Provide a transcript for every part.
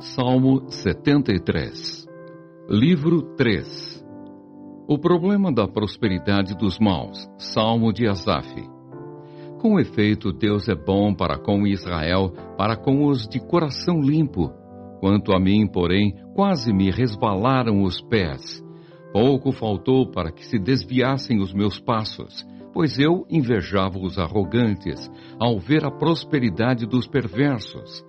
Salmo 73. Livro 3. O problema da prosperidade dos maus. Salmo de Asaf. Com efeito, Deus é bom para com Israel, para com os de coração limpo. Quanto a mim, porém, quase me resbalaram os pés. Pouco faltou para que se desviassem os meus passos, pois eu invejava os arrogantes, ao ver a prosperidade dos perversos.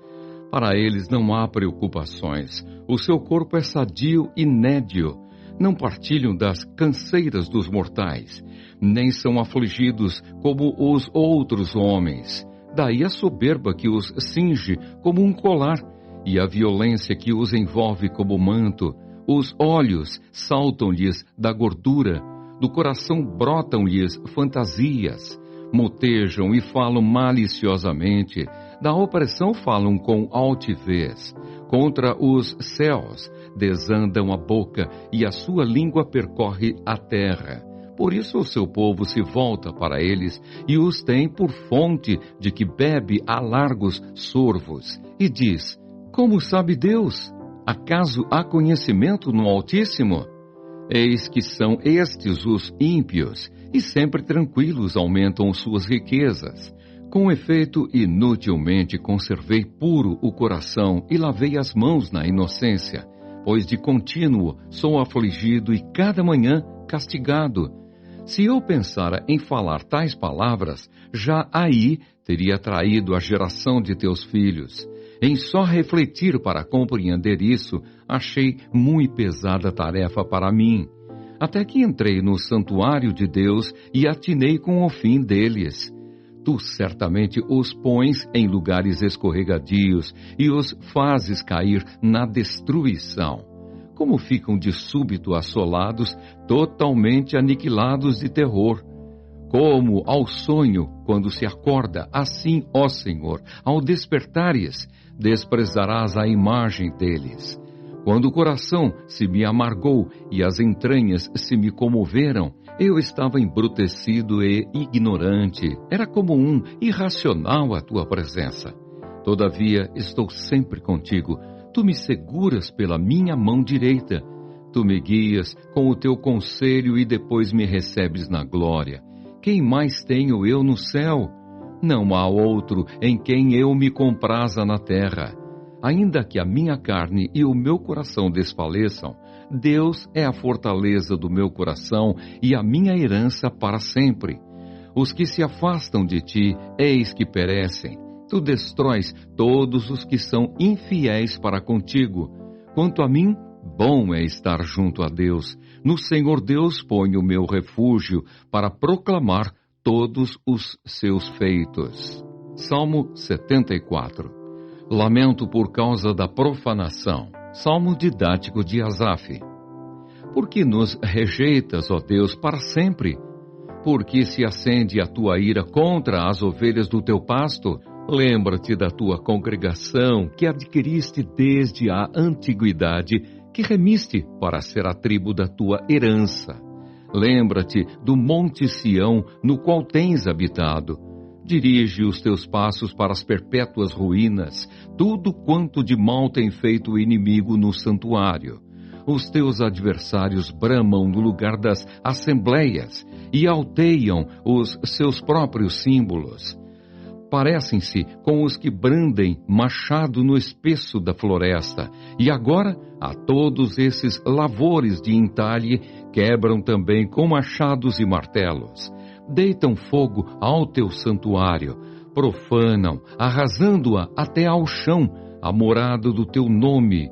Para eles não há preocupações, o seu corpo é sadio e nédio, não partilham das canseiras dos mortais, nem são afligidos como os outros homens. Daí a soberba que os cinge como um colar, e a violência que os envolve como manto. Os olhos saltam-lhes da gordura, do coração brotam-lhes fantasias, motejam e falam maliciosamente, da opressão falam com altivez, contra os céus desandam a boca e a sua língua percorre a terra. Por isso o seu povo se volta para eles e os tem por fonte de que bebe a largos sorvos, e diz: como sabe Deus? Acaso há conhecimento no Altíssimo? Eis que são estes os ímpios, e sempre tranquilos aumentam suas riquezas. Com efeito, inutilmente conservei puro o coração e lavei as mãos na inocência, pois de contínuo sou afligido e cada manhã castigado. Se eu pensara em falar tais palavras, já aí teria traído a geração de teus filhos. Em só refletir para compreender isso, achei muito pesada tarefa para mim. Até que entrei no santuário de Deus e atinei com o fim deles. Tu certamente os pões em lugares escorregadios e os fazes cair na destruição. Como ficam de súbito assolados, totalmente aniquilados de terror. Como ao sonho, quando se acorda, assim, ó Senhor, ao despertares, desprezarás a imagem deles. Quando o coração se me amargou e as entranhas se me comoveram, eu estava embrutecido e ignorante, era como um irracional à tua presença. Todavia, estou sempre contigo, tu me seguras pela minha mão direita, tu me guias com o teu conselho e depois me recebes na glória. Quem mais tenho eu no céu? Não há outro em quem eu me compraza na terra. Ainda que a minha carne e o meu coração desfaleçam, Deus é a fortaleza do meu coração e a minha herança para sempre. Os que se afastam de ti, eis que perecem. Tu destróis todos os que são infiéis para contigo. Quanto a mim, bom é estar junto a Deus. No Senhor Deus ponho o meu refúgio para proclamar todos os seus feitos. Salmo 74. Lamento por causa da profanação. Salmo didático de Asaf. Por que nos rejeitas, ó Deus, para sempre? Por que se acende a tua ira contra as ovelhas do teu pasto? Lembra-te da tua congregação, que adquiriste desde a antiguidade, que remiste para ser a tribo da tua herança. Lembra-te do monte Sião, no qual tens habitado. Dirige os teus passos para as perpétuas ruínas, tudo quanto de mal tem feito o inimigo no santuário. Os teus adversários bramam no lugar das assembleias e alteiam os seus próprios símbolos. Parecem-se com os que brandem machado no espesso da floresta, e agora, a todos esses lavores de entalhe, quebram também com machados e martelos. Deitam fogo ao teu santuário, profanam, arrasando-a até ao chão, a morada do teu nome.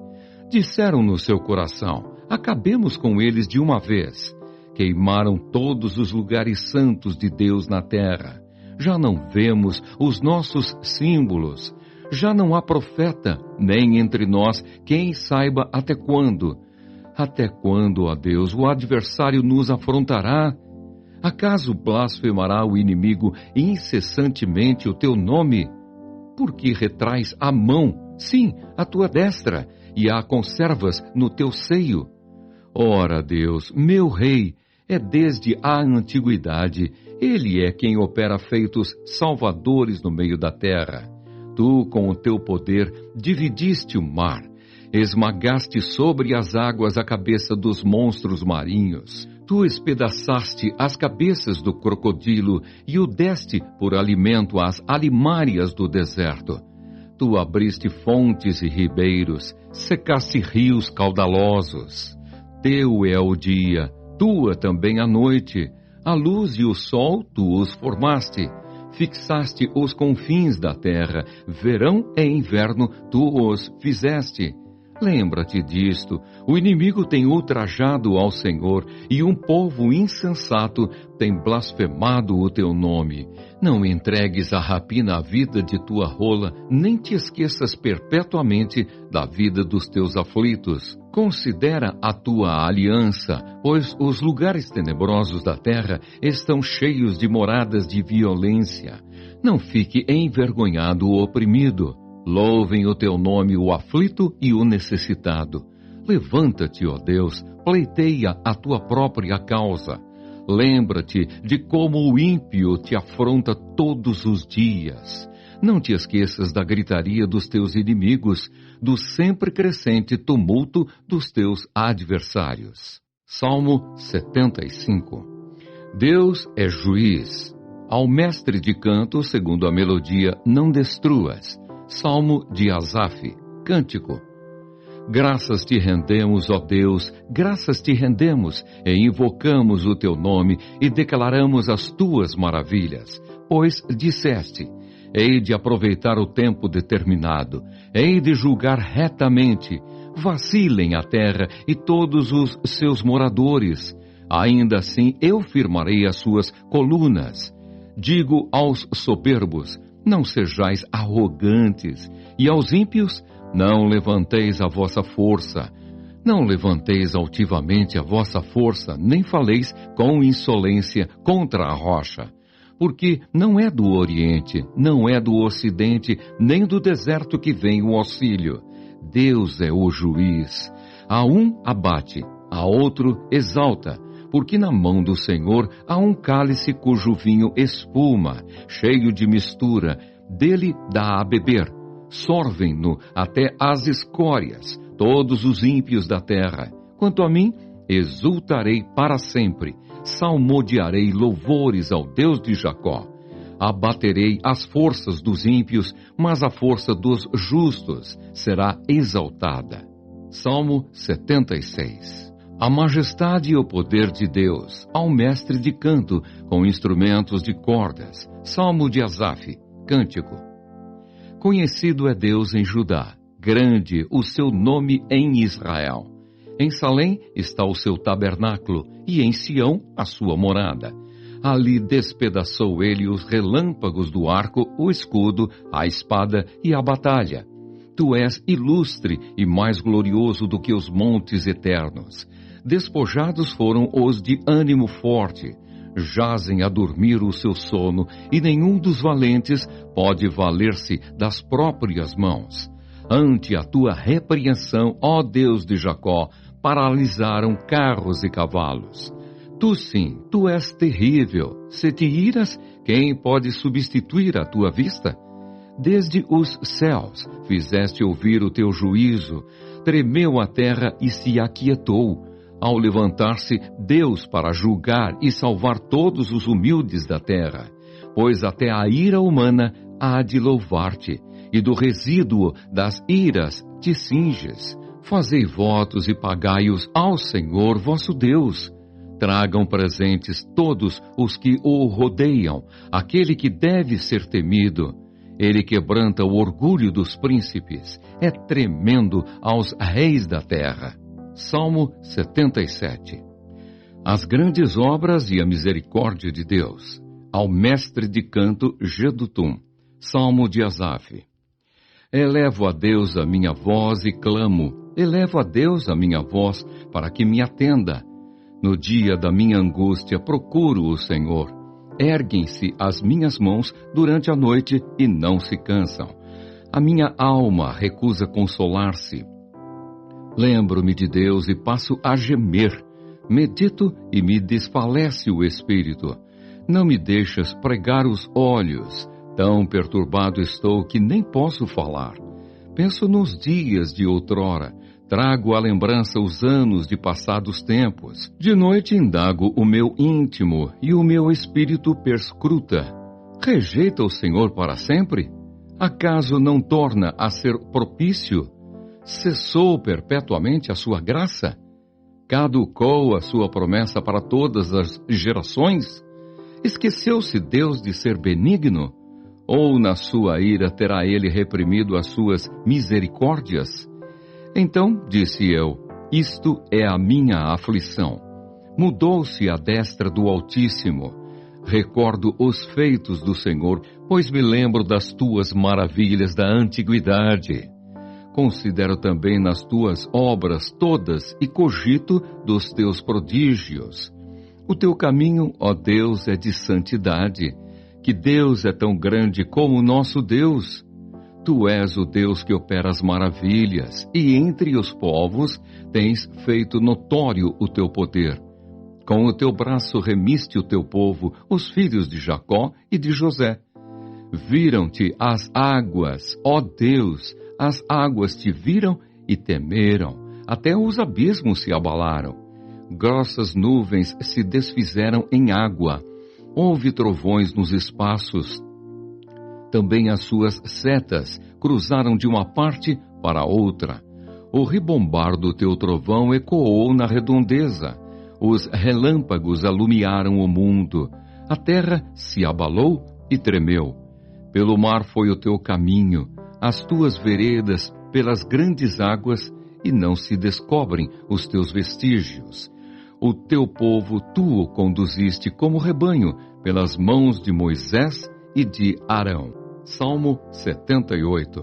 Disseram no seu coração: acabemos com eles de uma vez. Queimaram todos os lugares santos de Deus na terra. Já não vemos os nossos símbolos. Já não há profeta, nem entre nós quem saiba até quando. Até quando, ó Deus, o adversário nos afrontará? Acaso blasfemará o inimigo incessantemente o teu nome? Por que retrais a mão, sim, a tua destra, e a conservas no teu seio? Ora, Deus, meu Rei, é desde a antiguidade. Ele é quem opera feitos salvadores no meio da terra. Tu, com o teu poder, dividiste o mar, Esmagaste sobre as águas a cabeça dos monstros marinhos. Tu espedaçaste as cabeças do crocodilo e o deste por alimento às alimárias do deserto. Tu abriste fontes e ribeiros, secaste rios caudalosos. Teu é o dia, tua também a noite. A luz e o sol tu os formaste. Fixaste os confins da terra, verão e inverno tu os fizeste. Lembra-te disto, o inimigo tem ultrajado ao Senhor, e um povo insensato tem blasfemado o teu nome. Não entregues a rapina à vida de tua rola, nem te esqueças perpetuamente da vida dos teus aflitos. Considera a tua aliança, pois os lugares tenebrosos da terra estão cheios de moradas de violência. Não fique envergonhado o oprimido. Louvem o teu nome o aflito e o necessitado. Levanta-te, ó Deus, pleiteia a tua própria causa. Lembra-te de como o ímpio te afronta todos os dias. Não te esqueças da gritaria dos teus inimigos, do sempre crescente tumulto dos teus adversários. Salmo 75. Deus é juiz. Ao mestre de canto, segundo a melodia, não destruas. Salmo de Asaf, cântico. Graças te rendemos, ó Deus, graças te rendemos, e invocamos o teu nome e declaramos as tuas maravilhas. Pois disseste, hei de aproveitar o tempo determinado, hei de julgar retamente, vacilem a terra e todos os seus moradores. Ainda assim eu firmarei as suas colunas. Digo aos soberbos, não sejais arrogantes, e aos ímpios, não levanteis a vossa força. Não levanteis altivamente a vossa força, nem faleis com insolência contra a rocha. Porque não é do Oriente, não é do Ocidente, nem do deserto que vem o auxílio. Deus é o juiz. A um abate, a outro exalta. Porque na mão do Senhor há um cálice cujo vinho espuma, cheio de mistura, dele dá a beber. Sorvem-no até as escórias, todos os ímpios da terra. Quanto a mim, exultarei para sempre, salmodiarei louvores ao Deus de Jacó. Abaterei as forças dos ímpios, mas a força dos justos será exaltada. Salmo 76. A majestade e o poder de Deus, ao mestre de canto, com instrumentos de cordas. Salmo de Asaf, cântico. Conhecido é Deus em Judá, grande o seu nome em Israel. Em Salém está o seu tabernáculo, e em Sião a sua morada. Ali despedaçou ele os relâmpagos do arco, o escudo, a espada e a batalha. Tu és ilustre e mais glorioso do que os montes eternos. Despojados foram os de ânimo forte. Jazem a dormir o seu sono, e nenhum dos valentes pode valer-se das próprias mãos. Ante a tua repreensão, ó Deus de Jacó, paralisaram carros e cavalos. Tu sim, tu és terrível. Se te iras, quem pode substituir a tua vista? Desde os céus fizeste ouvir o teu juízo, tremeu a terra e se aquietou. Ao levantar-se Deus para julgar e salvar todos os humildes da terra, pois até a ira humana há de louvar-te, e do resíduo das iras te cinges. Fazei votos e pagai-os ao Senhor vosso Deus. Tragam presentes todos os que o rodeiam, aquele que deve ser temido. Ele quebranta o orgulho dos príncipes, é tremendo aos reis da terra. Salmo 77. As grandes obras e a misericórdia de Deus. Ao mestre de canto Jedutum. Salmo de Asaf. Elevo a Deus a minha voz e clamo. Elevo a Deus a minha voz para que me atenda. No dia da minha angústia procuro o Senhor. Erguem-se as minhas mãos durante a noite e não se cansam. A minha alma recusa consolar-se. Lembro-me de Deus e passo a gemer. Medito e me desfalece o espírito. Não me deixas pregar os olhos. Tão perturbado estou que nem posso falar. Penso nos dias de outrora, trago à lembrança os anos de passados tempos. De noite indago o meu íntimo e o meu espírito perscruta. Rejeita o Senhor para sempre? Acaso não torna a ser propício? Cessou perpetuamente a sua graça? Caducou a sua promessa para todas as gerações? Esqueceu-se Deus de ser benigno? Ou na sua ira terá ele reprimido as suas misericórdias? Então disse eu, isto é a minha aflição. Mudou-se a destra do Altíssimo. Recordo os feitos do Senhor, pois me lembro das tuas maravilhas da antiguidade. Considero também nas tuas obras todas e cogito dos teus prodígios. O teu caminho, ó Deus, é de santidade. Que Deus é tão grande como o nosso Deus. Tu és o Deus que opera as maravilhas, e entre os povos tens feito notório o teu poder. Com o teu braço remiste o teu povo, os filhos de Jacó e de José. Viram-te as águas, ó Deus, as águas te viram e temeram, até os abismos se abalaram. Grossas nuvens se desfizeram em água, houve trovões nos espaços. Também as suas setas cruzaram de uma parte para outra. O ribombar do teu trovão ecoou na redondeza. Os relâmpagos alumiaram o mundo. A terra se abalou e tremeu. Pelo mar foi o teu caminho, as tuas veredas pelas grandes águas, e não se descobrem os teus vestígios. O teu povo tu o conduziste como rebanho pelas mãos de Moisés e de Arão. Salmo 78.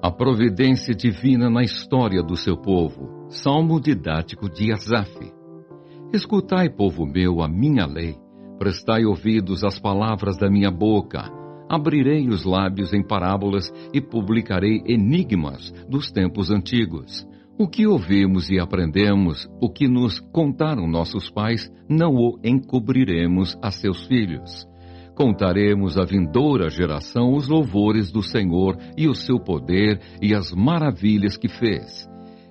A providência divina na história do seu povo. Salmo didático de Asaf. Escutai, povo meu, a minha lei. Prestai ouvidos às palavras da minha boca. Abrirei os lábios em parábolas e publicarei enigmas dos tempos antigos. O que ouvimos e aprendemos, o que nos contaram nossos pais, não o encobriremos a seus filhos. Contaremos à vindoura geração os louvores do Senhor e o seu poder e as maravilhas que fez.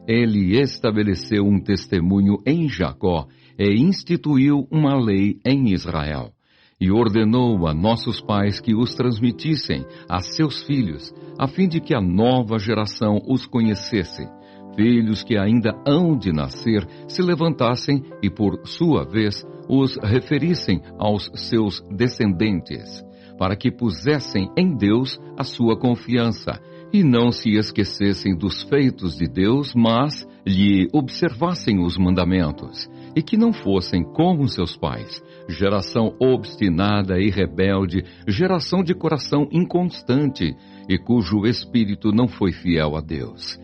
Ele estabeleceu um testemunho em Jacó e instituiu uma lei em Israel. E ordenou a nossos pais que os transmitissem a seus filhos, a fim de que a nova geração os conhecesse. Filhos que ainda hão de nascer se levantassem e, por sua vez, os referissem aos seus descendentes, para que pusessem em Deus a sua confiança e não se esquecessem dos feitos de Deus, mas lhe observassem os mandamentos, e que não fossem como seus pais, geração obstinada e rebelde, geração de coração inconstante, e cujo espírito não foi fiel a Deus.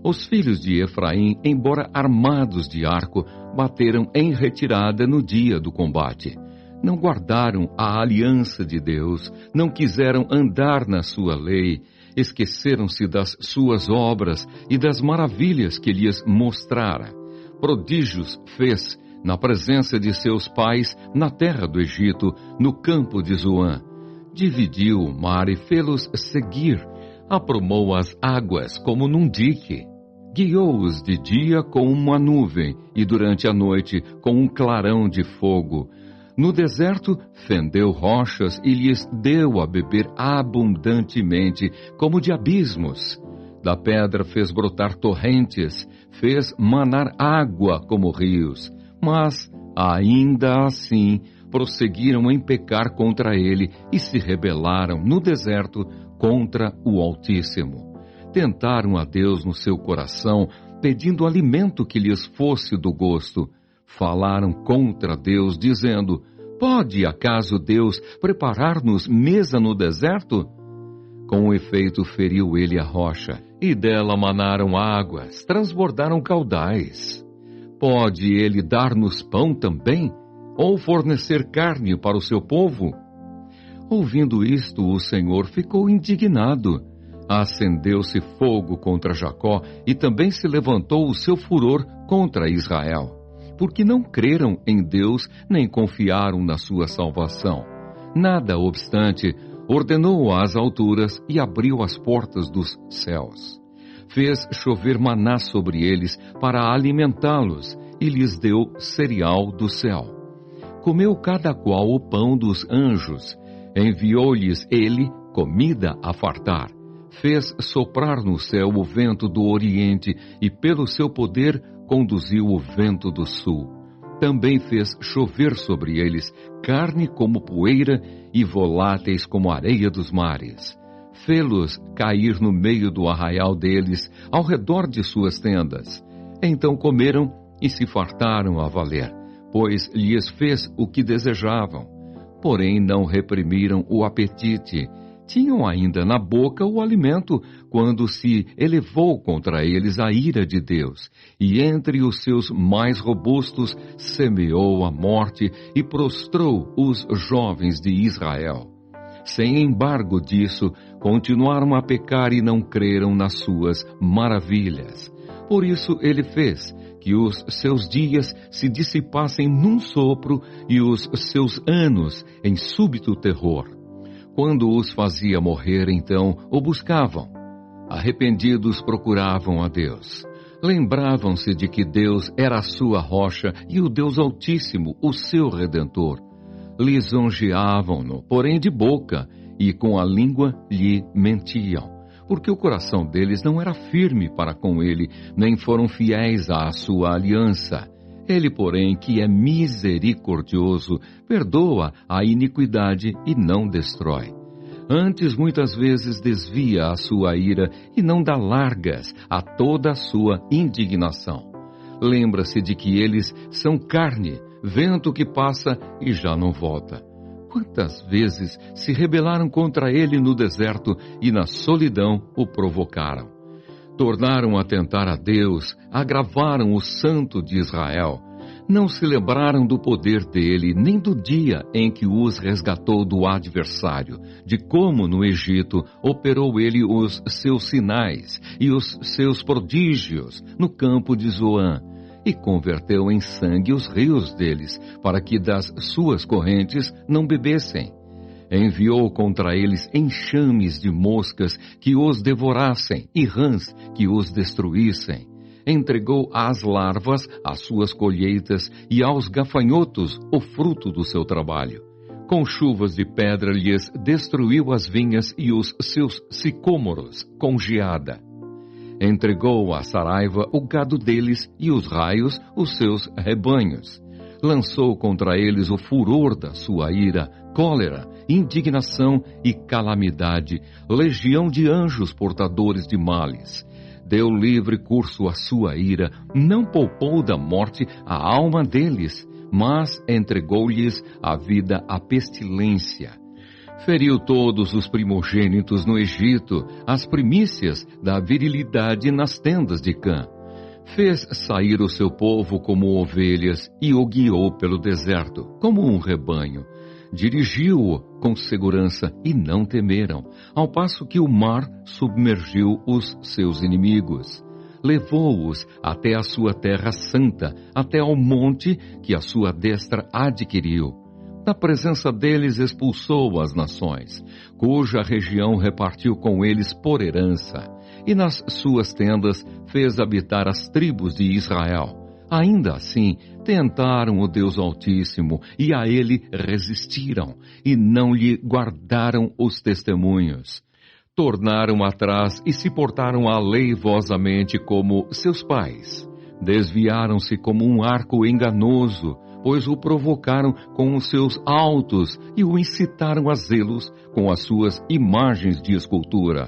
Os filhos de Efraim, embora armados de arco, bateram em retirada no dia do combate. Não guardaram a aliança de Deus, não quiseram andar na sua lei, esqueceram-se das suas obras e das maravilhas que lhes mostrara. Prodígios fez na presença de seus pais na terra do Egito, no campo de Zoan. Dividiu o mar e fê-los seguir, aprumou as águas como num dique. Guiou-os de dia com uma nuvem e durante a noite com um clarão de fogo. No deserto, fendeu rochas e lhes deu a beber abundantemente, como de abismos. Da pedra fez brotar torrentes, fez manar água como rios. Mas, ainda assim, prosseguiram em pecar contra ele e se rebelaram no deserto contra o Altíssimo. Tentaram a Deus no seu coração, pedindo alimento que lhes fosse do gosto. Falaram contra Deus, dizendo: pode acaso Deus preparar-nos mesa no deserto? Com efeito feriu ele a rocha, e dela manaram águas, transbordaram caudais. Pode ele dar-nos pão também? Ou fornecer carne para o seu povo? Ouvindo isto, o Senhor ficou indignado. Acendeu-se fogo contra Jacó e também se levantou o seu furor contra Israel, porque não creram em Deus nem confiaram na sua salvação. Nada obstante, ordenou às alturas e abriu as portas dos céus. fez chover maná sobre eles para alimentá-los e lhes deu cereal do céu. Comeu cada qual o pão dos anjos. Enviou-lhes ele comida a fartar. Fez soprar no céu o vento do oriente e pelo seu poder conduziu o vento do sul. Também fez chover sobre eles carne como poeira e voláteis como areia dos mares. Fê-los cair no meio do arraial deles, ao redor de suas tendas. Então comeram e se fartaram a valer, pois lhes fez o que desejavam. Porém não reprimiram o apetite. Tinham ainda na boca o alimento, quando se elevou contra eles a ira de Deus, e entre os seus mais robustos semeou a morte e prostrou os jovens de Israel. Sem embargo disso, continuaram a pecar e não creram nas suas maravilhas. Por isso ele fez que os seus dias se dissipassem num sopro e os seus anos em súbito terror. Quando os fazia morrer, então o buscavam. Arrependidos procuravam a Deus. Lembravam-se de que Deus era a sua rocha e o Deus Altíssimo, o seu Redentor. Lisonjeavam-no, porém de boca, e com a língua lhe mentiam, porque o coração deles não era firme para com ele, nem foram fiéis à sua aliança. Ele, porém, que é misericordioso, perdoa a iniquidade e não destrói. Antes, muitas vezes, desvia a sua ira e não dá largas a toda a sua indignação. Lembra-se de que eles são carne, vento que passa e já não volta. Quantas vezes se rebelaram contra ele no deserto e na solidão o provocaram. Tornaram a tentar a Deus, agravaram o Santo de Israel. Não se lembraram do poder dele, nem do dia em que os resgatou do adversário, de como no Egito operou ele os seus sinais e os seus prodígios no campo de Zoã, e converteu em sangue os rios deles, para que das suas correntes não bebessem. Enviou contra eles enxames de moscas que os devorassem e rãs que os destruíssem. Entregou às larvas as suas colheitas e aos gafanhotos o fruto do seu trabalho. Com chuvas de pedra lhes destruiu as vinhas e os seus sicômoros com geada. Entregou à saraiva o gado deles e os raios os seus rebanhos. Lançou contra eles o furor da sua ira, cólera, indignação e calamidade, legião de anjos portadores de males. Deu livre curso à sua ira, não poupou da morte a alma deles, mas entregou-lhes a vida à pestilência. Feriu todos os primogênitos no Egito, as primícias da virilidade nas tendas de Cã. Fez sair o seu povo como ovelhas e o guiou pelo deserto, como um rebanho. Dirigiu-o com segurança e não temeram, ao passo que o mar submergiu os seus inimigos. Levou-os até a sua terra santa, até ao monte que a sua destra adquiriu. Na presença deles expulsou as nações, cuja região repartiu com eles por herança, e nas suas tendas fez habitar as tribos de Israel. Ainda assim, tentaram o Deus Altíssimo e a ele resistiram, e não lhe guardaram os testemunhos. Tornaram atrás e se portaram aleivosamente como seus pais. Desviaram-se como um arco enganoso, pois o provocaram com os seus altos e o incitaram a zelos com as suas imagens de escultura.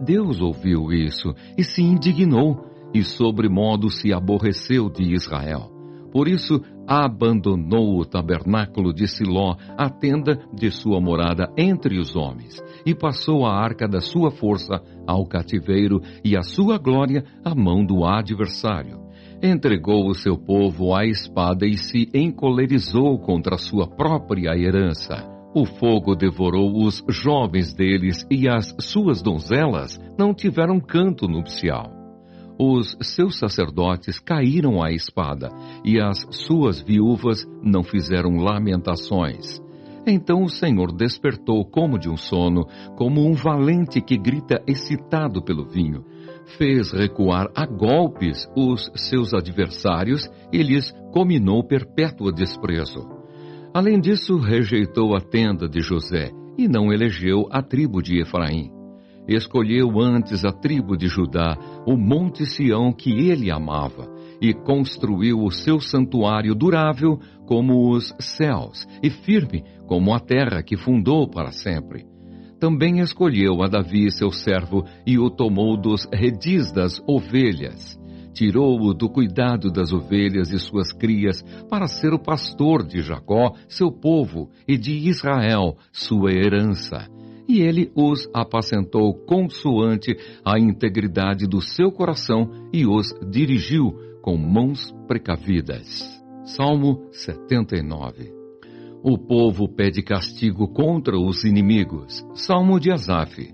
Deus ouviu isso e se indignou, e sobremodo se aborreceu de Israel. Por isso, abandonou o tabernáculo de Siló, a tenda de sua morada entre os homens, e passou a arca da sua força ao cativeiro e a sua glória à mão do adversário. Entregou o seu povo à espada e se encolerizou contra a sua própria herança. O fogo devorou os jovens deles e as suas donzelas não tiveram canto nupcial. Os seus sacerdotes caíram à espada e as suas viúvas não fizeram lamentações. Então o Senhor despertou como de um sono, como um valente que grita excitado pelo vinho. fez recuar a golpes os seus adversários e lhes cominou perpétuo desprezo. Além disso, rejeitou a tenda de José e não elegeu a tribo de Efraim. Escolheu antes a tribo de Judá, o monte Sião que ele amava, e construiu o seu santuário durável como os céus e firme como a terra que fundou para sempre. Também escolheu a Davi, seu servo, e o tomou dos redis das ovelhas. Tirou-o do cuidado das ovelhas e suas crias para ser o pastor de Jacó, seu povo, e de Israel, sua herança. E ele os apacentou consoante a integridade do seu coração e os dirigiu com mãos precavidas. Salmo 79. O povo pede castigo contra os inimigos. Salmo de Asaf.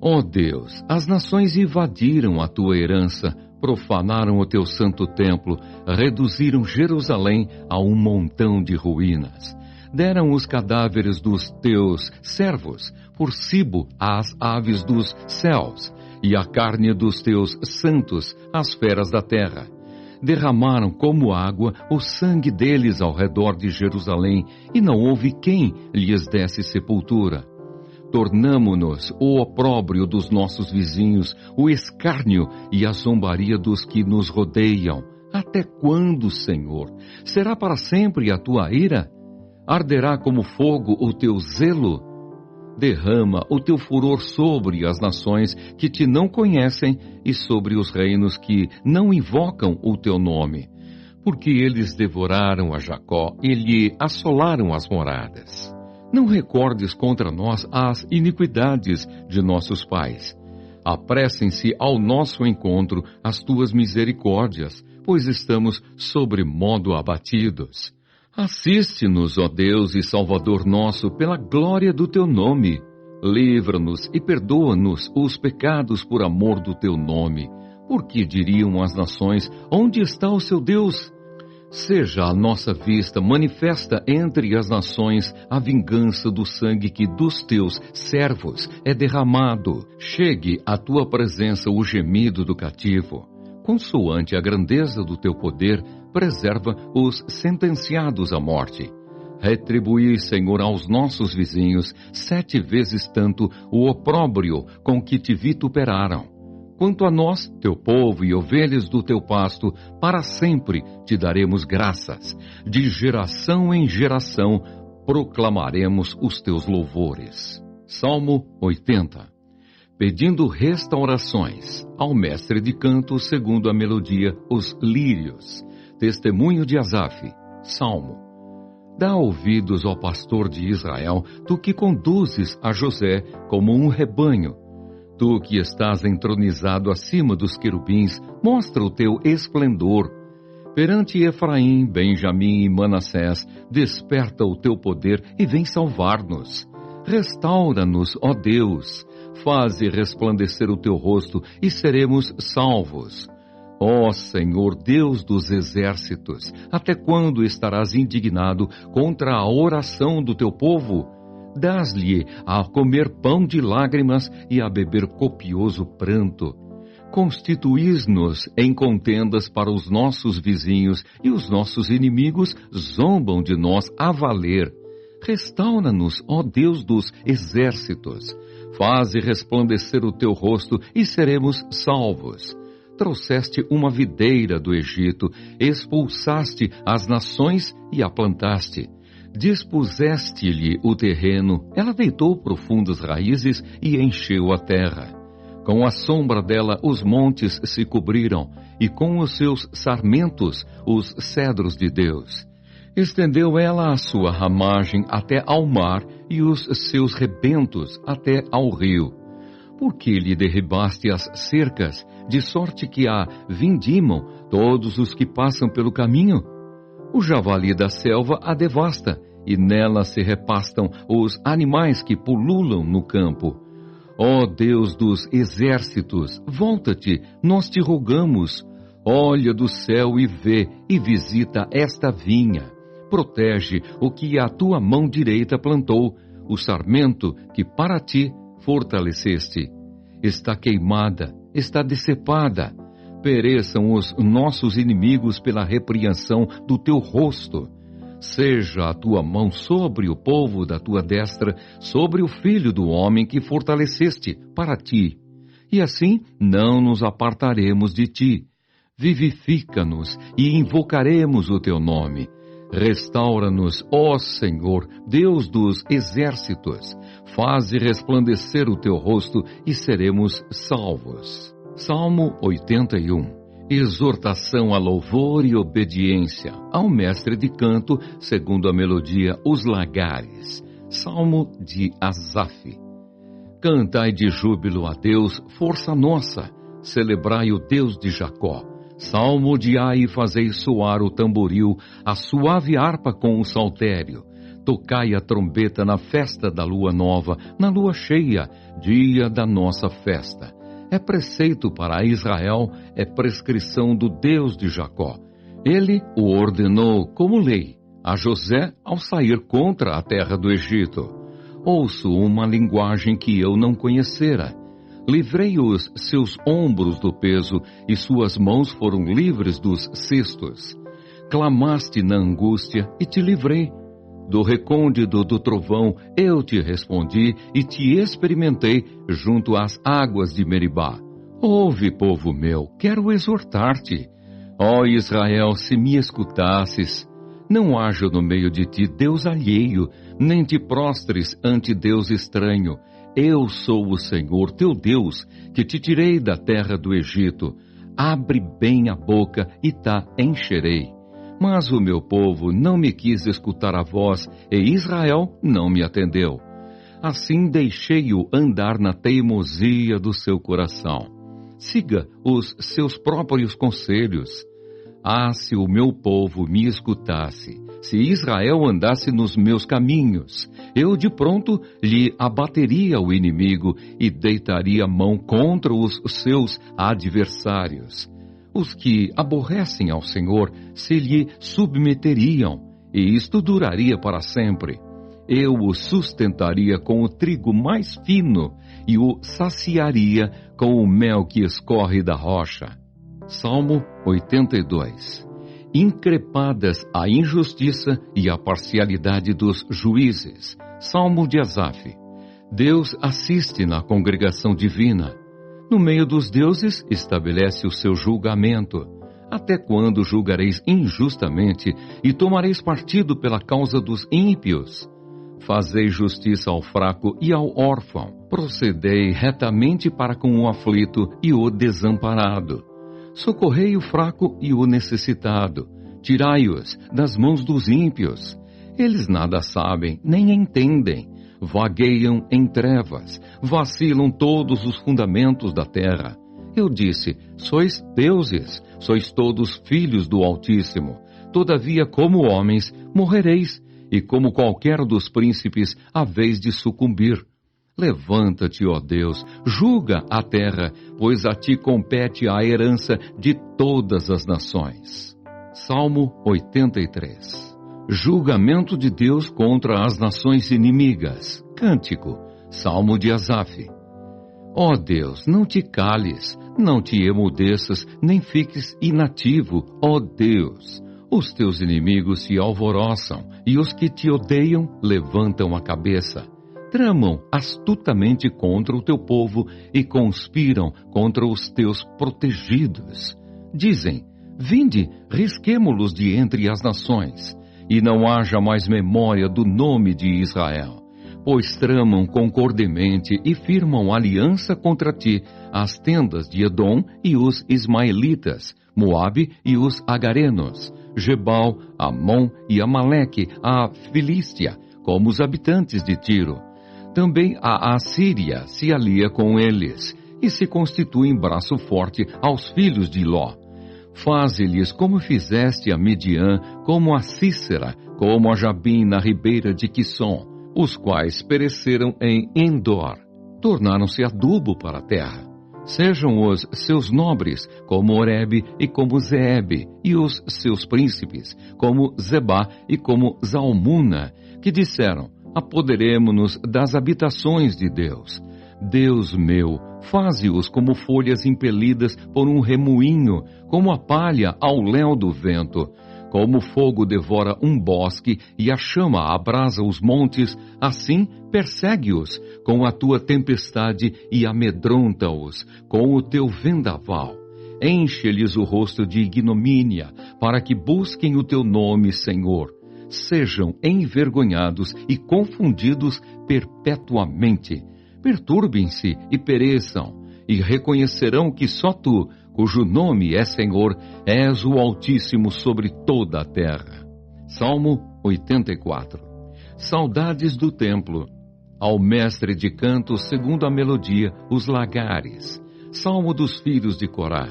Ó Deus, as nações invadiram a tua herança, profanaram o teu santo templo, reduziram Jerusalém a um montão de ruínas. Deram os cadáveres dos teus servos por cibo às aves dos céus, e a carne dos teus santos às feras da terra. Derramaram como água o sangue deles ao redor de Jerusalém, e não houve quem lhes desse sepultura. Tornamo-nos o opróbrio dos nossos vizinhos, o escárnio e a zombaria dos que nos rodeiam. Até quando, Senhor? Será para sempre a tua ira? Arderá como fogo o teu zelo? Derrama o teu furor sobre as nações que te não conhecem e sobre os reinos que não invocam o teu nome, porque eles devoraram a Jacó e lhe assolaram as moradas. Não recordes contra nós as iniquidades de nossos pais. Apressem-se ao nosso encontro as tuas misericórdias, pois estamos sobremodo abatidos. Assiste-nos, ó Deus e Salvador nosso, pela glória do teu nome. Livra-nos e perdoa-nos os pecados por amor do teu nome. Porque diriam as nações, onde está o seu Deus? Seja a nossa vista manifesta entre as nações a vingança do sangue que dos teus servos é derramado. Chegue à tua presença o gemido do cativo. Consoante a grandeza do teu poder, preserva os sentenciados à morte. Retribuí, Senhor, aos nossos vizinhos 7 vezes tanto o opróbrio com que te vituperaram. Quanto a nós, teu povo e ovelhas do teu pasto, para sempre te daremos graças. De geração em geração proclamaremos os teus louvores. Salmo 80. Pedindo restaurações ao mestre de canto segundo a melodia, os lírios. Testemunho de Asaf. Salmo. Dá ouvidos ao pastor de Israel, tu que conduzes a José como um rebanho. Tu que estás entronizado acima dos querubins, mostra o teu esplendor. Perante Efraim, Benjamim e Manassés, desperta o teu poder e vem salvar-nos. Restaura-nos, ó Deus. Faze resplandecer o teu rosto e seremos salvos. Ó Senhor, Deus dos exércitos, até quando estarás indignado contra a oração do teu povo? Dás-lhe a comer pão de lágrimas e a beber copioso pranto. Constituís-nos em contendas para os nossos vizinhos, e os nossos inimigos zombam de nós a valer. Restaura-nos, ó Deus dos exércitos. Faze resplandecer o teu rosto e seremos salvos. Trouxeste uma videira do Egito, expulsaste as nações e a plantaste. Dispuseste-lhe o terreno, ela deitou profundas raízes e encheu a terra. Com a sombra dela os montes se cobriram, e com os seus sarmentos os cedros de Deus. Estendeu ela a sua ramagem até ao mar e os seus rebentos até ao rio. Porque lhe derribaste as cercas, de sorte que a vindimam todos os que passam pelo caminho? O javali da selva a devasta, e nela se repastam os animais que pululam no campo. Ó Deus dos exércitos, volta-te, nós te rogamos. Olha do céu e vê, e visita esta vinha. Protege o que a tua mão direita plantou, o sarmento que para ti fortaleceste. Está queimada, está decepada. Pereçam os nossos inimigos pela repreensão do teu rosto. Seja a tua mão sobre o povo da tua destra, sobre o filho do homem que fortaleceste para ti. E assim não nos apartaremos de ti. Vivifica-nos e invocaremos o teu nome. Restaura-nos, ó Senhor, Deus dos exércitos. Faze resplandecer o teu rosto e seremos salvos. Salmo 81. Exortação a louvor e obediência ao mestre de canto, segundo a melodia Os Lagares. Salmo de Asaf. Cantai de júbilo a Deus, força nossa. Celebrai o Deus de Jacó. Salmodiai e fazei soar o tamboril, a suave harpa com o saltério. Tocai a trombeta na festa da lua nova, na lua cheia, dia da nossa festa. É preceito para Israel, é prescrição do Deus de Jacó. Ele o ordenou como lei a José ao sair contra a terra do Egito. Ouço uma linguagem que eu não conhecera. Livrei os seus ombros do peso e suas mãos foram livres dos cestos. Clamaste na angústia e te livrei. Do recôndito do trovão eu te respondi e te experimentei junto às águas de Meribá. Ouve, povo meu, quero exortar-te. Ó Israel, se me escutasses, não haja no meio de ti Deus alheio, nem te prostres ante Deus estranho. Eu sou o Senhor, teu Deus, que te tirei da terra do Egito. Abre bem a boca e tá encherei. Mas o meu povo não me quis escutar a voz, e Israel não me atendeu. Assim deixei-o andar na teimosia do seu coração. Siga os seus próprios conselhos. Ah, se o meu povo me escutasse, se Israel andasse nos meus caminhos, eu de pronto lhe abateria o inimigo e deitaria mão contra os seus adversários. Os que aborrecem ao Senhor se lhe submeteriam, e isto duraria para sempre. Eu o sustentaria com o trigo mais fino e o saciaria com o mel que escorre da rocha. Salmo 82. Increpadas a injustiça e a parcialidade dos juízes. Salmo de Asaf. Deus assiste na congregação divina. No meio dos deuses estabelece o seu julgamento. Até quando julgareis injustamente e tomareis partido pela causa dos ímpios? Fazei justiça ao fraco e ao órfão. Procedei retamente para com o aflito e o desamparado. Socorrei o fraco e o necessitado. Tirai-os das mãos dos ímpios. Eles nada sabem, nem entendem. Vagueiam em trevas, vacilam todos os fundamentos da terra. Eu disse, sois deuses, sois todos filhos do Altíssimo. Todavia, como homens, morrereis, e como qualquer dos príncipes, haveis de sucumbir. Levanta-te, ó Deus, julga a terra, pois a ti compete a herança de todas as nações. Salmo 83. Julgamento de Deus contra as nações inimigas. Cântico, Salmo de Asaf. Ó Deus, não te cales, não te emudeças, nem fiques inativo, ó Deus. Os teus inimigos se alvoroçam, e os que te odeiam levantam a cabeça. Tramam astutamente contra o teu povo e conspiram contra os teus protegidos. Dizem, vinde, risquemo-los de entre as nações, e não haja mais memória do nome de Israel. Pois tramam concordemente e firmam aliança contra ti as tendas de Edom e os ismaelitas, Moabe e os agarenos, Gebal, Amon e Amaleque, a Filístia, como os habitantes de Tiro. Também a Assíria se alia com eles, e se constitui em braço forte aos filhos de Ló. Faze-lhes como fizeste a Midian, como a Cícera, como a Jabim na ribeira de Quisson, os quais pereceram em Endor. Tornaram-se adubo para a terra. Sejam os seus nobres como Oreb e como Zeeb, e os seus príncipes como Zebá e como Zalmuna, que disseram, apoderemo-nos das habitações de Deus. Deus meu, faze-os como folhas impelidas por um remoinho, como a palha ao léu do vento. Como o fogo devora um bosque e a chama abrasa os montes, assim persegue-os com a tua tempestade e amedronta-os com o teu vendaval. Enche-lhes o rosto de ignomínia, para que busquem o teu nome, Senhor. Sejam envergonhados e confundidos perpetuamente. Perturbem-se e pereçam, e reconhecerão que só tu, cujo nome é Senhor, és o Altíssimo sobre toda a terra. Salmo 84. Saudades do templo. Ao mestre de canto, segundo a melodia, os lagares. Salmo dos filhos de Corá.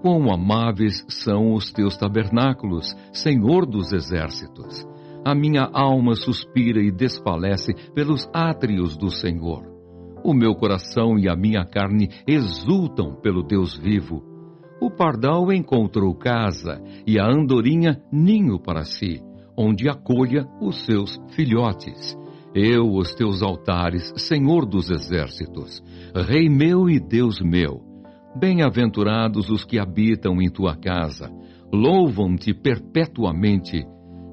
Quão amáveis são os teus tabernáculos, Senhor dos exércitos! A minha alma suspira e desfalece pelos átrios do Senhor. O meu coração e a minha carne exultam pelo Deus vivo. O pardal encontrou casa e a andorinha ninho para si, onde acolha os seus filhotes. Eu, os teus altares, Senhor dos exércitos, Rei meu e Deus meu. Bem-aventurados os que habitam em tua casa, louvam-te perpetuamente.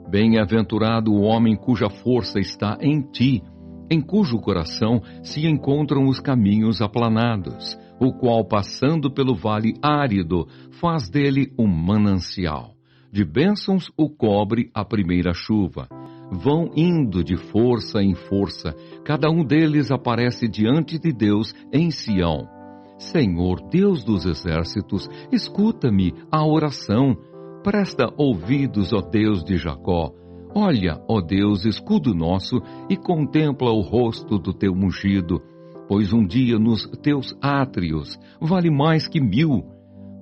Bem-aventurado o homem cuja força está em ti, em cujo coração se encontram os caminhos aplanados, o qual, passando pelo vale árido, faz dele um manancial. De bênçãos o cobre a primeira chuva. Vão indo de força em força, cada um deles aparece diante de Deus em Sião. Senhor, Deus dos exércitos, escuta-me a oração. Presta ouvidos, ó Deus de Jacó. Olha, ó Deus, escudo nosso, e contempla o rosto do teu ungido, pois um dia nos teus átrios vale mais que 1000.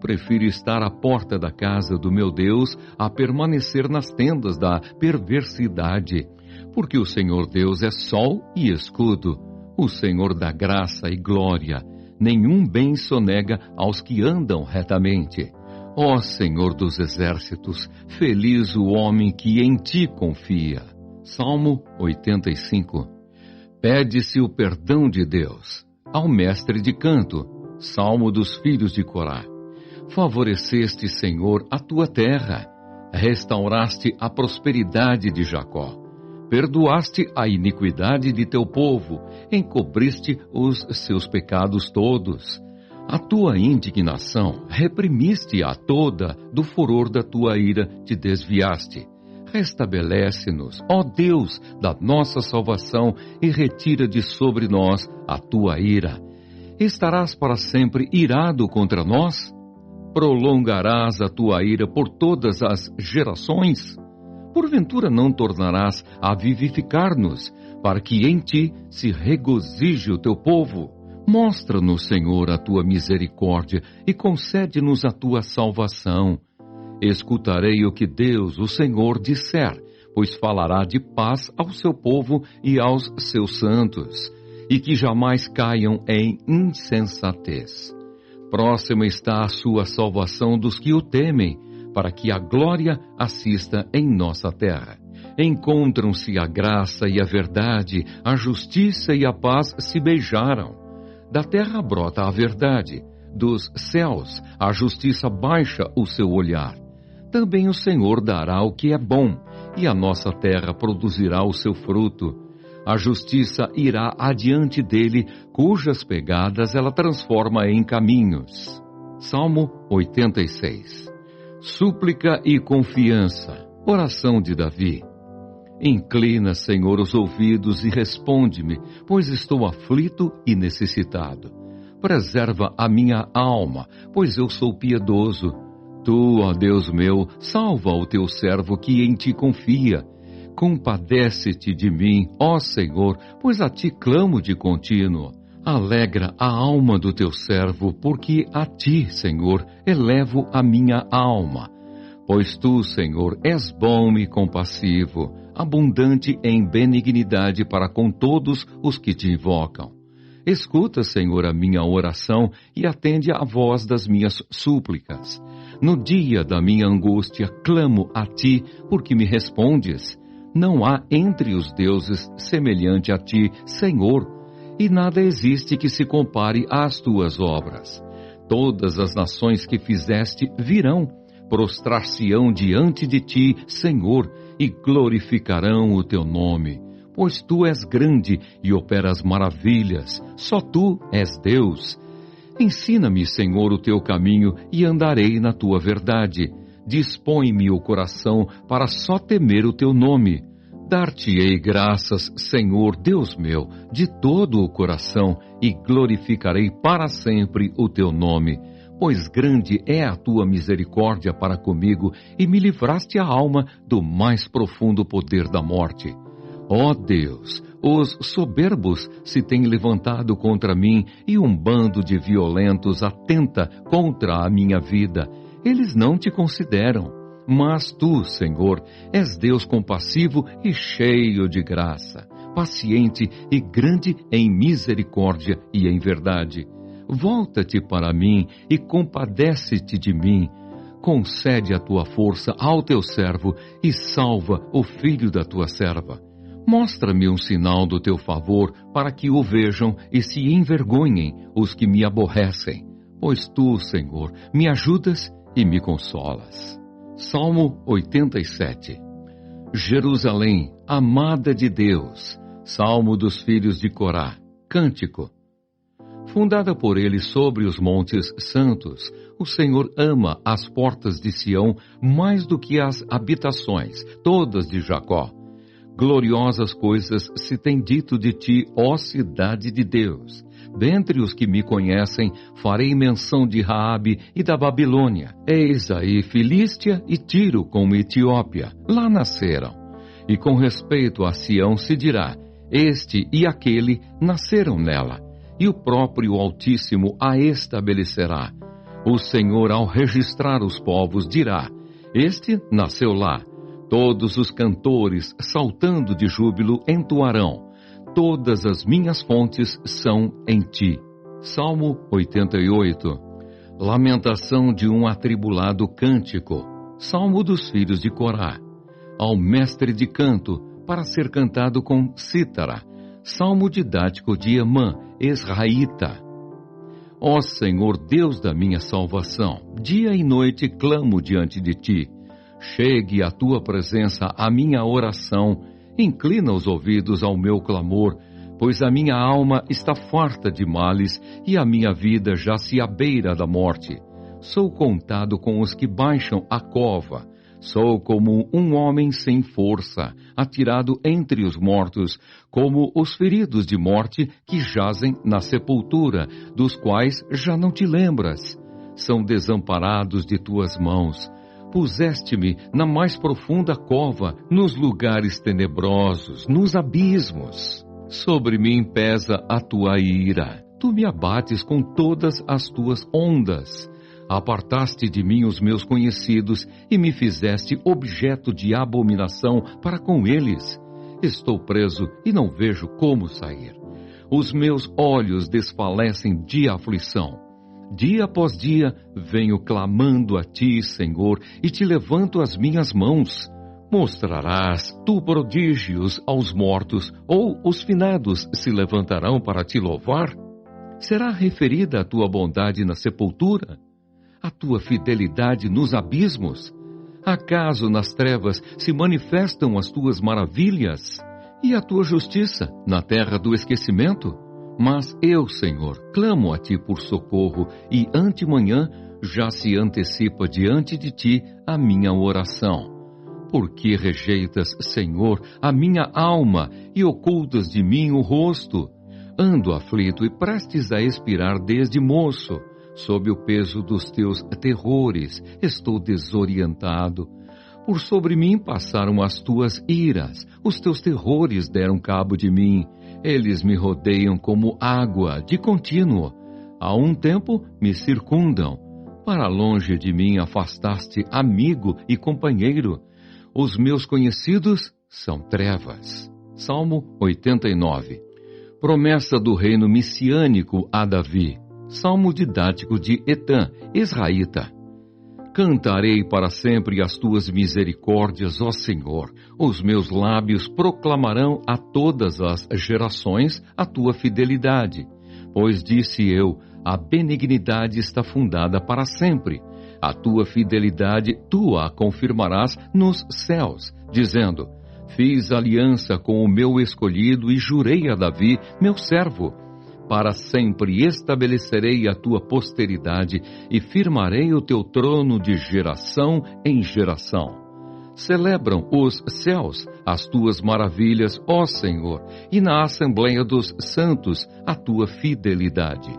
Prefiro estar à porta da casa do meu Deus a permanecer nas tendas da perversidade, porque o Senhor Deus é sol e escudo, o Senhor dá graça e glória. Nenhum bem sonega aos que andam retamente. Ó Senhor dos exércitos, feliz o homem que em ti confia. Salmo 85. Pede-se o perdão de Deus. Ao mestre de canto. Salmo dos filhos de Corá. Favoreceste, Senhor, a tua terra. Restauraste a prosperidade de Jacó. Perdoaste a iniquidade de teu povo, encobriste os seus pecados todos. A tua indignação reprimiste-a toda, do furor da tua ira te desviaste. Restabelece-nos, ó Deus, da nossa salvação, e retira de sobre nós a tua ira. Estarás para sempre irado contra nós? Prolongarás a tua ira por todas as gerações? Porventura não tornarás a vivificar-nos, para que em ti se regozije o teu povo? Mostra-nos, Senhor, a tua misericórdia e concede-nos a tua salvação. Escutarei o que Deus, o Senhor, disser, pois falará de paz ao seu povo e aos seus santos, e que jamais caiam em insensatez. Próxima está a sua salvação dos que o temem, para que a glória assista em nossa terra. Encontram-se a graça e a verdade, a justiça e a paz se beijaram. Da terra brota a verdade, dos céus a justiça baixa o seu olhar. Também o Senhor dará o que é bom, e a nossa terra produzirá o seu fruto. A justiça irá adiante dele, cujas pegadas ela transforma em caminhos. Salmo 86. Súplica e confiança. Oração de Davi. Inclina, Senhor, os ouvidos e responde-me, pois estou aflito e necessitado. Preserva a minha alma, pois eu sou piedoso. Tu, ó Deus meu, salva o teu servo que em ti confia. Compadece-te de mim, ó Senhor, pois a ti clamo de contínuo. Alegra a alma do teu servo, porque a ti, Senhor, elevo a minha alma. Pois tu, Senhor, és bom e compassivo, abundante em benignidade para com todos os que te invocam. Escuta, Senhor, a minha oração e atende à voz das minhas súplicas. No dia da minha angústia, clamo a ti, porque me respondes. Não há entre os deuses semelhante a ti, Senhor, e nada existe que se compare às tuas obras. Todas as nações que fizeste virão, prostrar-se-ão diante de ti, Senhor, e glorificarão o teu nome. Pois tu és grande e operas maravilhas, só tu és Deus. Ensina-me, Senhor, o teu caminho e andarei na tua verdade. Dispõe-me o coração para só temer o teu nome. Dar-te-ei graças, Senhor, Deus meu, de todo o coração, e glorificarei para sempre o teu nome. Pois grande é a tua misericórdia para comigo, e me livraste a alma do mais profundo poder da morte. Ó Deus, os soberbos se têm levantado contra mim, e um bando de violentos atenta contra a minha vida. Eles não te consideram. Mas tu, Senhor, és Deus compassivo e cheio de graça, paciente e grande em misericórdia e em verdade. Volta-te para mim e compadece-te de mim. Concede a tua força ao teu servo e salva o filho da tua serva. Mostra-me um sinal do teu favor para que o vejam e se envergonhem os que me aborrecem. Pois tu, Senhor, me ajudas e me consolas. Salmo 87. Jerusalém, amada de Deus. Salmo dos filhos de Corá. Cântico. Fundada por ele sobre os montes santos, o Senhor ama as portas de Sião mais do que as habitações, todas de Jacó. Gloriosas coisas se tem dito de ti, ó cidade de Deus. Dentre os que me conhecem, farei menção de Raabe e da Babilônia. Eis aí Filístia e Tiro com Etiópia. Lá nasceram. E com respeito a Sião se dirá, este e aquele nasceram nela. E o próprio Altíssimo a estabelecerá. O Senhor, ao registrar os povos, dirá, este nasceu lá. Todos os cantores, saltando de júbilo, entoarão. Todas as minhas fontes são em ti. Salmo 88. Lamentação de um atribulado cântico. Salmo dos filhos de Corá. Ao mestre de canto, para ser cantado com cítara. Salmo didático de Emã, Esraíta. Ó Senhor, Deus da minha salvação, dia e noite clamo diante de ti. Chegue à tua presença a minha oração. Inclina os ouvidos ao meu clamor, pois a minha alma está farta de males e a minha vida já se à beira da morte. Sou contado com os que baixam a cova. Sou como um homem sem força, atirado entre os mortos, como os feridos de morte que jazem na sepultura, dos quais já não te lembras. São desamparados de tuas mãos. Puseste-me na mais profunda cova, nos lugares tenebrosos, nos abismos. Sobre mim pesa a tua ira. Tu me abates com todas as tuas ondas. Apartaste de mim os meus conhecidos e me fizeste objeto de abominação para com eles. Estou preso e não vejo como sair. Os meus olhos desfalecem de aflição. Dia após dia, venho clamando a ti, Senhor, e te levanto as minhas mãos. Mostrarás tu prodígios aos mortos, ou os finados se levantarão para te louvar? Será referida a tua bondade na sepultura? A tua fidelidade nos abismos? Acaso nas trevas se manifestam as tuas maravilhas? E a tua justiça na terra do esquecimento? Mas eu, Senhor, clamo a ti por socorro, e antemanhã já se antecipa diante de ti a minha oração. Por que rejeitas, Senhor, a minha alma e ocultas de mim o rosto? Ando aflito e prestes a expirar desde moço. Sob o peso dos teus terrores, estou desorientado. Por sobre mim passaram as tuas iras, os teus terrores deram cabo de mim. Eles me rodeiam como água, de contínuo. A um tempo me circundam. Para longe de mim afastaste amigo e companheiro. Os meus conhecidos são trevas. Salmo 89. Promessa do reino messiânico a Davi. Salmo didático de Etã, Esraíta. Cantarei para sempre as tuas misericórdias, ó Senhor. Os meus lábios proclamarão a todas as gerações a tua fidelidade. Pois disse eu, a benignidade está fundada para sempre. A tua fidelidade tu a confirmarás nos céus, dizendo: fiz aliança com o meu escolhido e jurei a Davi, meu servo. Para sempre estabelecerei a tua posteridade e firmarei o teu trono de geração em geração. Celebram os céus as tuas maravilhas, ó Senhor, e na assembleia dos santos a tua fidelidade.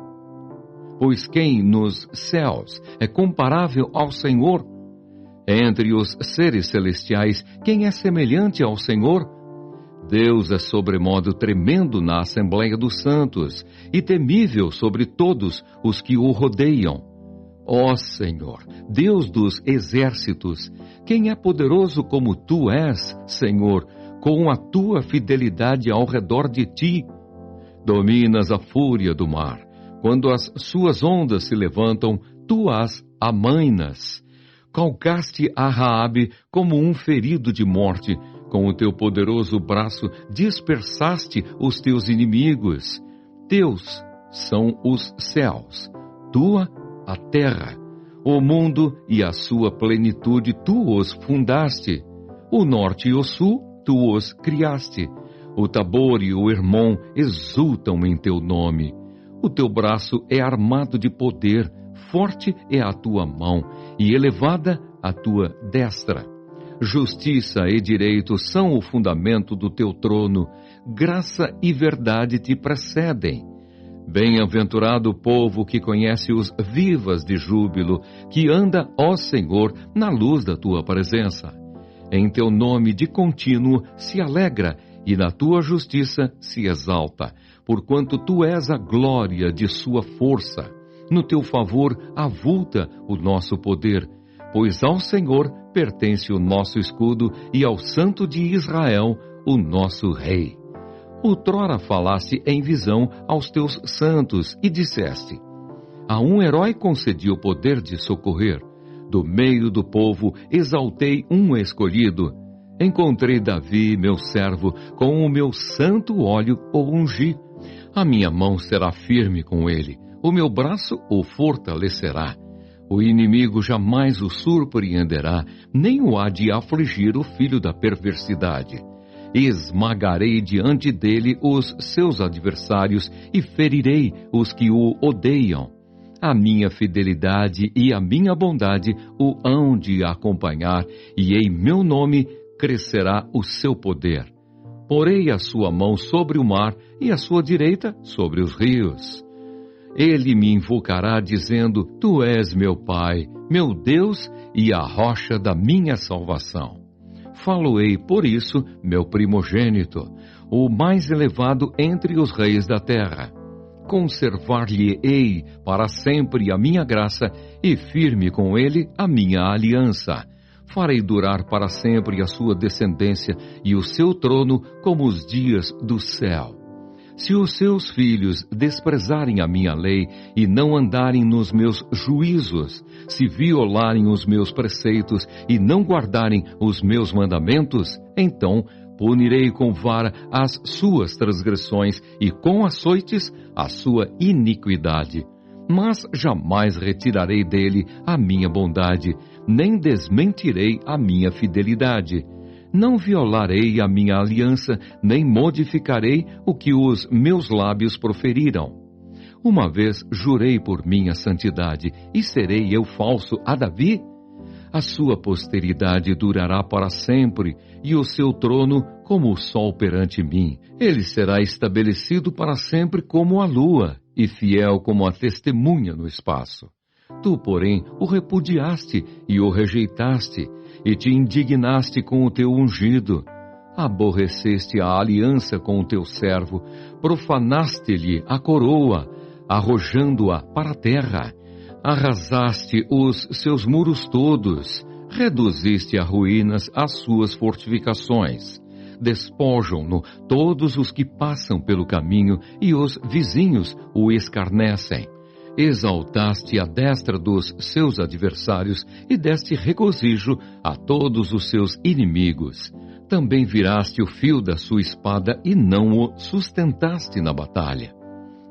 Pois quem nos céus é comparável ao Senhor? Entre os seres celestiais, quem é semelhante ao Senhor? Deus é sobremodo tremendo na assembleia dos santos e temível sobre todos os que o rodeiam. Ó Senhor, Deus dos exércitos, quem é poderoso como tu és, Senhor, com a tua fidelidade ao redor de ti? Dominas a fúria do mar. Quando as suas ondas se levantam, tu as amainas. Calcaste a Raabe como um ferido de morte. Com o teu poderoso braço dispersaste os teus inimigos. Teus são os céus, tua a terra. O mundo e a sua plenitude tu os fundaste. O norte e o sul tu os criaste. O Tabor e o Hermon exultam em teu nome. O teu braço é armado de poder, forte é a tua mão e elevada a tua destra. Justiça e direito são o fundamento do teu trono, graça e verdade te precedem. Bem-aventurado o povo que conhece os vivas de júbilo, que anda, ó Senhor, na luz da tua presença. Em teu nome de contínuo se alegra e na tua justiça se exalta, porquanto tu és a glória de sua força. No teu favor avulta o nosso poder, pois ao Senhor pertence o nosso escudo e ao Santo de Israel, o nosso Rei. Outrora falaste em visão aos teus santos e disseste: a um herói concedi o poder de socorrer. Do meio do povo exaltei um escolhido. Encontrei Davi, meu servo, com o meu santo óleo o ungi. A minha mão será firme com ele, o meu braço o fortalecerá. O inimigo jamais o surpreenderá, nem o há de afligir o filho da perversidade. Esmagarei diante dele os seus adversários e ferirei os que o odeiam. A minha fidelidade e a minha bondade o hão de acompanhar, e em meu nome crescerá o seu poder. Porei a sua mão sobre o mar e a sua direita sobre os rios. Ele me invocará dizendo: tu és meu Pai, meu Deus e a rocha da minha salvação. Falo-ei por isso, meu primogênito, o mais elevado entre os reis da terra. Conservar-lhe-ei para sempre a minha graça e firme com ele a minha aliança. Farei durar para sempre a sua descendência e o seu trono como os dias do céu. Se os seus filhos desprezarem a minha lei e não andarem nos meus juízos, se violarem os meus preceitos e não guardarem os meus mandamentos, então punirei com vara as suas transgressões e com açoites a sua iniquidade. Mas jamais retirarei dele a minha bondade, nem desmentirei a minha fidelidade. Não violarei a minha aliança, nem modificarei o que os meus lábios proferiram. Uma vez jurei por minha santidade, e serei eu falso a Davi? A sua posteridade durará para sempre, e o seu trono como o sol perante mim. Ele será estabelecido para sempre como a lua, e fiel como a testemunha no espaço. Tu, porém, o repudiaste e o rejeitaste, e te indignaste com o teu ungido. Aborreceste a aliança com o teu servo, profanaste-lhe a coroa, arrojando-a para a terra. Arrasaste os seus muros todos, reduziste a ruínas as suas fortificações. Despojam-no todos os que passam pelo caminho, e os vizinhos o escarnecem. Exaltaste a destra dos seus adversários e deste regozijo a todos os seus inimigos. Também viraste o fio da sua espada e não o sustentaste na batalha.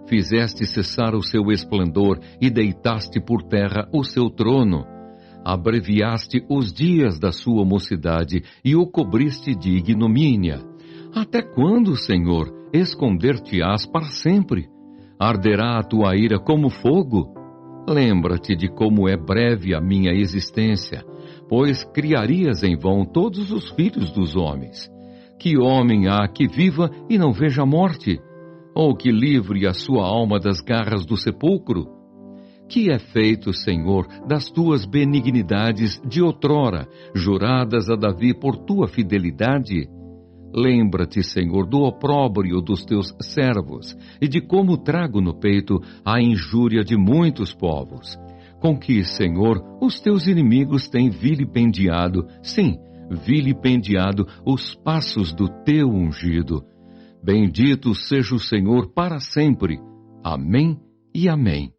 Fizeste cessar o seu esplendor e deitaste por terra o seu trono. Abreviaste os dias da sua mocidade e o cobriste de ignomínia. Até quando, Senhor, esconder-te-ás para sempre? Arderá a tua ira como fogo? Lembra-te de como é breve a minha existência, pois criarias em vão todos os filhos dos homens. Que homem há que viva e não veja a morte? Ou que livre a sua alma das garras do sepulcro? Que é feito, Senhor, das tuas benignidades de outrora, juradas a Davi por tua fidelidade? Lembra-te, Senhor, do opróbrio dos teus servos e de como trago no peito a injúria de muitos povos. Com que, Senhor, os teus inimigos têm vilipendiado, sim, vilipendiado os passos do teu ungido. Bendito seja o Senhor para sempre. Amém e amém.